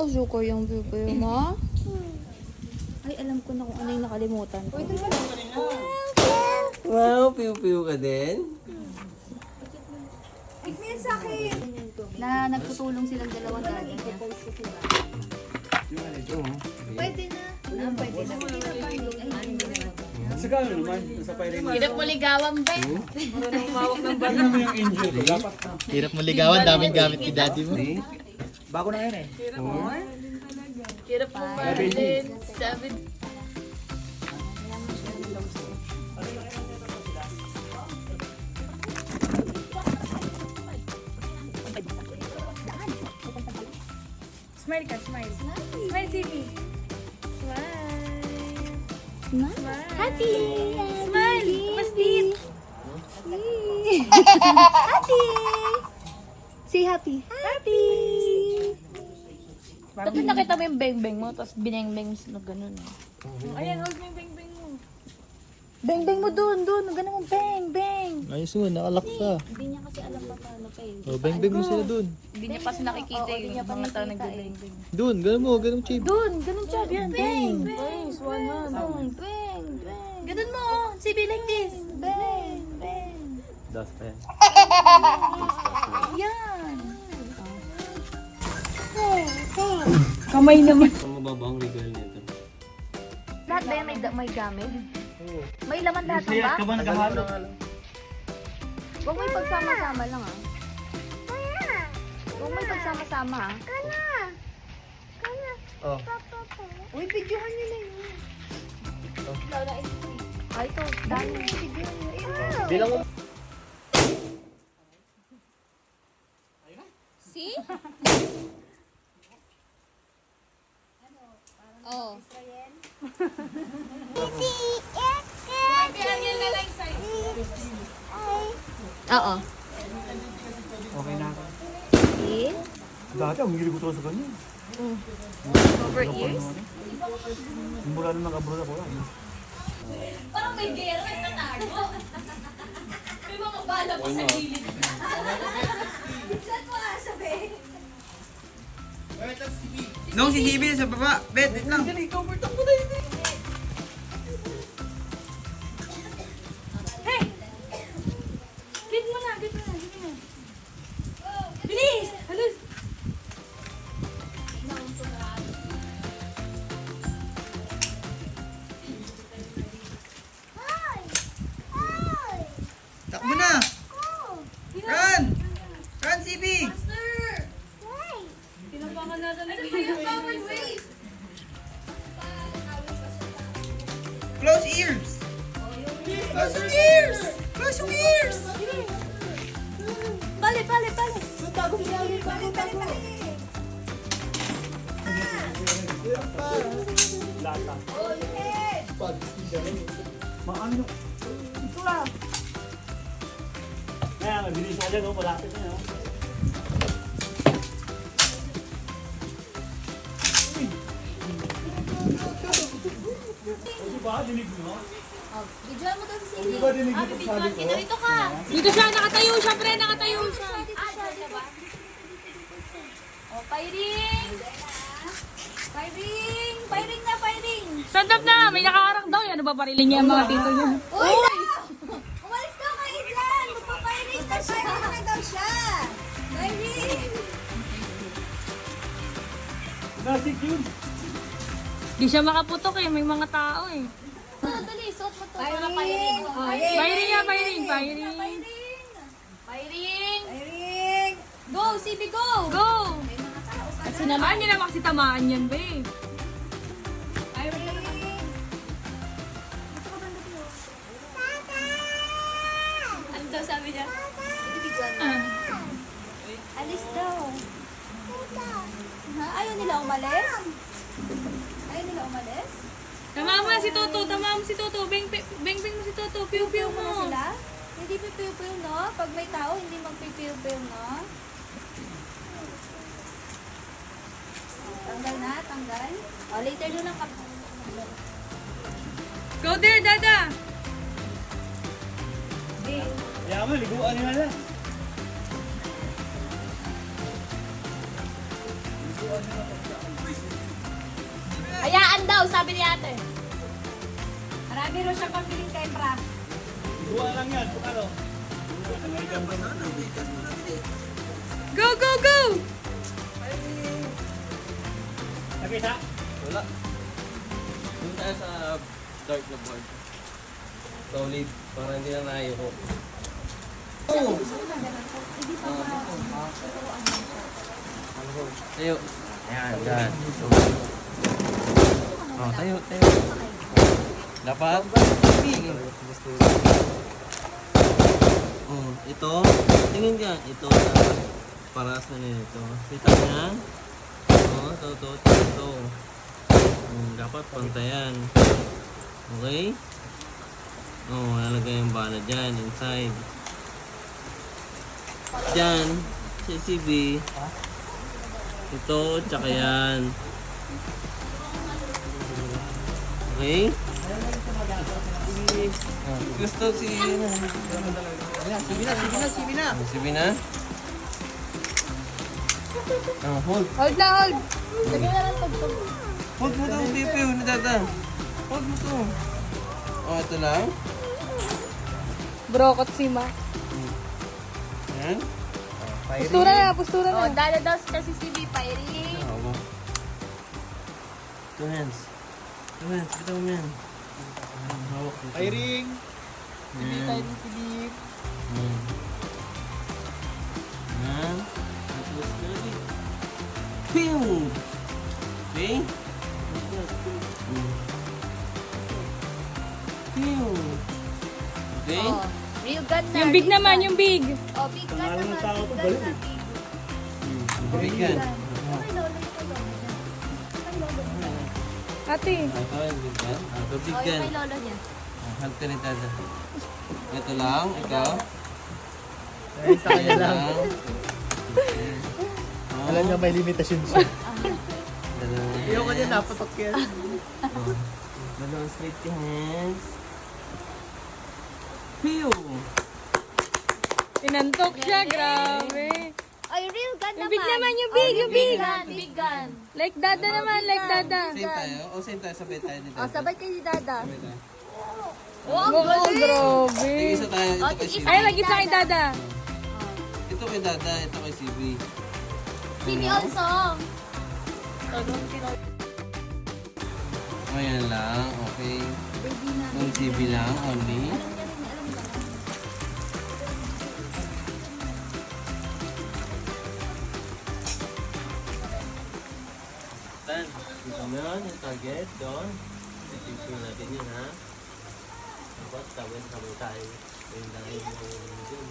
sugar yung pipi mo? Ay, alam ko na kung ano yung nakalimutan ko. Wow, piu-piu ka din? Na nagtutulong silang dalawang daddy niya. Pwede na. Pwede na. Sa gano'n naman, sa pairin na. Hirap mo ligawan, be. Ano mo yung injury? Dapat na. Hirap mo ligawan, daming gamit ni daddy mo. Bago na yan eh. Hirap mo mahalin. Sabi. Smile ka, smile. Smile, Zibi. Smile. Happy! Smile! Mastit! Happy! Say happy. Happy! Tapos nakita mo yung beng-beng mo, tapos bineng-beng mo na gano'n. Ayan, hold mo yung beng-beng mo. Beng-beng mo dun, gano'n mo, beng-beng. Ayos mo, nakalak ka. Hindi niya kasi alam pa paano kayo. Oh, bang-bang mo sila dun. Hindi niya pa nakikita yung mga tao nag-beng-beng. Dun, ganun mo, ganun chip. Dun, ganun siya. Yan, bang! Bang! Bang! Bang! Bang! Ganun mo, oh. Sibi like this. Bang! Bang! Das pa yan. Yan. Kamay naman. Ang mababang regal nito. Lahat ba yan may gamit? May laman lahat ng ba? Ka ba nagahalo? Huwag may pagsama-sama lang ah. Huwag may pagsama-sama ah. Oh. Uy, videohan niyo na yun. Ay, ito. Dami. Bilang mo. See? Oh. Oo. Okay na ako. See? Dati, ang hilig ko sa ganyan. Over ears? Mula nung nag-abroad ako lang. Parang may gera yung natago. May mga bala pa sa gilid. Saan mo nga sabi? Nung si Hibi sa baba. Bet, wait lang. Hey! Git mo na, git mo na, git mo na. Bilis! Halos! Takbo na! Run! Run, CB! Tinabangan natin ang powered wave! Close ears! Close your ears! Close your ears! Bali, bali, bali. Lata. Maano? Ito lang. Kaya nga, bilis ka dyan, no? Malapit na, no? Di ba, dinig mo? Videohan mo daw si Cindy. Di ba dinig mo pag sabi ko? Dito ka. Dito siya, nakatayo siya, pre, nakatayo siya. Oh, firing. Firing. Firing na, firing. Stand up na, may nakaharang daw. Ano ba bariling niya ang mga tito niya? Uy! Umalis ka kayo dyan. Magpa-firing na siya. Firing na daw siya. Firing. Nasik yun. Di siya makaputok eh, may mga tao eh. Dali, suot mo to. Para firing. Firing niya, firing, firing. Firing. Firing. Go, CB, go. Go! Kasi naman, hindi naman kasi tamaan yan, be. Ano daw sabi niya? Alis daw. Ha? Ayaw nila umalis? Ayaw nila umalis? Tama mo si Toto, tama mo si Toto. Beng mo si Toto, piu-piu Ano mo. sila? Hindi pipiw-piw, no? Pag may tao, hindi magpipiw-piw, no? Tanggal na, tanggal. O, later doon ang Go there, Dada! Kaya mo, liguan nila na. Liguan nila pagkaan. daw, sabi ni ate. Marami rin siya pambiling kay Bra. Buwa lang yan, Pukaro. Go, go, go! Nakita? Wala. Doon tayo sa dark na board. Solid. Para hindi na naayoko. Tayo. Ayan, dyan. Oh, tayo, tayo. Dapat. Oh, ito. Tingin ka. Ito na paras na nito. Kita niya? Oh, ito. Dapat pantayan. Okay? Oh, lalagay yung bala dyan, inside. Dyan, sa CB. Ito, tsaka yan. Okay? Gusto si... Sige na. CB na? Hold. Hold na, hold. Lagyan na lang tugtog. Hold mo to, Pipi, ni Dada. Hold mo to. Oh, ito lang. Brokot si Ma. Yan. Postura na, postura Oh, na. dala daw kasi si B, firing. Ako. Two hands. Two hands. Ito mo yan. Hawak dito. Firing. Yan. Tibip. Yan. Yan. Tapos lagi. Pew! Okay? Pew! Okay? Oh, real gun na. Yung big real naman, gun. yung big. Oh, big gun Pangalan ng naman. tao Big to, gun balik na eh. big. Bigyan. Ay, lolo, ito lolo. Ay, lolo. Ate. Ito yung bigyan. Oh, yung Bigyan. may lolo niya. Hug ka ni Dada. Ito lang, ikaw. Sa kanya lang. Alam niya may limitasyon siya. Ayoko niya, napatok yan. Dalawang straight your hands. Pew! Tinantok siya, grabe. Ay, real gun naman. Yung big naman, yung big, Oh, yung big. gun, big gun. Like Dada naman, like Dada. Same tayo? O same tayo, sabay tayo ni Dada. Oh, sabay kayo ni Dada. Sabay tayo. Oh, ang Oo, galing. grabe. Tig-isa tayo, ito kay CB. Ay, lagi sa kay Dada. Ito kay Dada, ito kay CB. Sini also. Ayan lang, okay. Kung CB lang, only. Tan, dito mo yun, yung target, doon. Ipipil natin yun, ha? Tapos, sabay tayo. Ayun lang yung yun.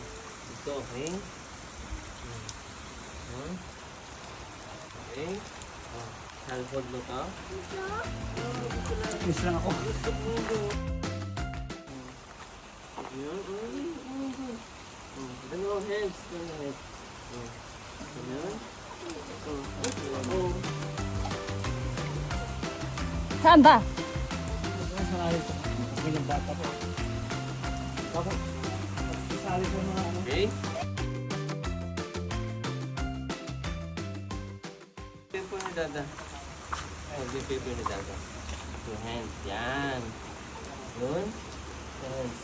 Ito, okay? Okay? Oh, hold mo to. Miss lang ako. Yun, dalawang hands. Dalawang hands. Yun. Saan ba? Sasali ko. Ako yung bata ko. Ako. Sasali ko mga ano. Okay? Paper ni Dada. Ay, paper ni Dada. Two hands. Yan. Yun. Hands.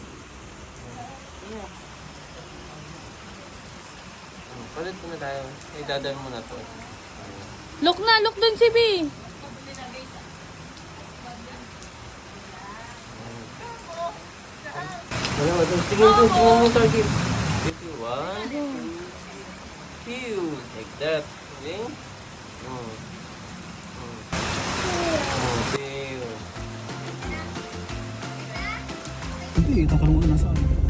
Palit muna tayo. Ay, Dada muna to. Look na, look dun si B. Tingin mo target. One, two, like that. Okay? Okay. Hindi, tatanong ko na saan.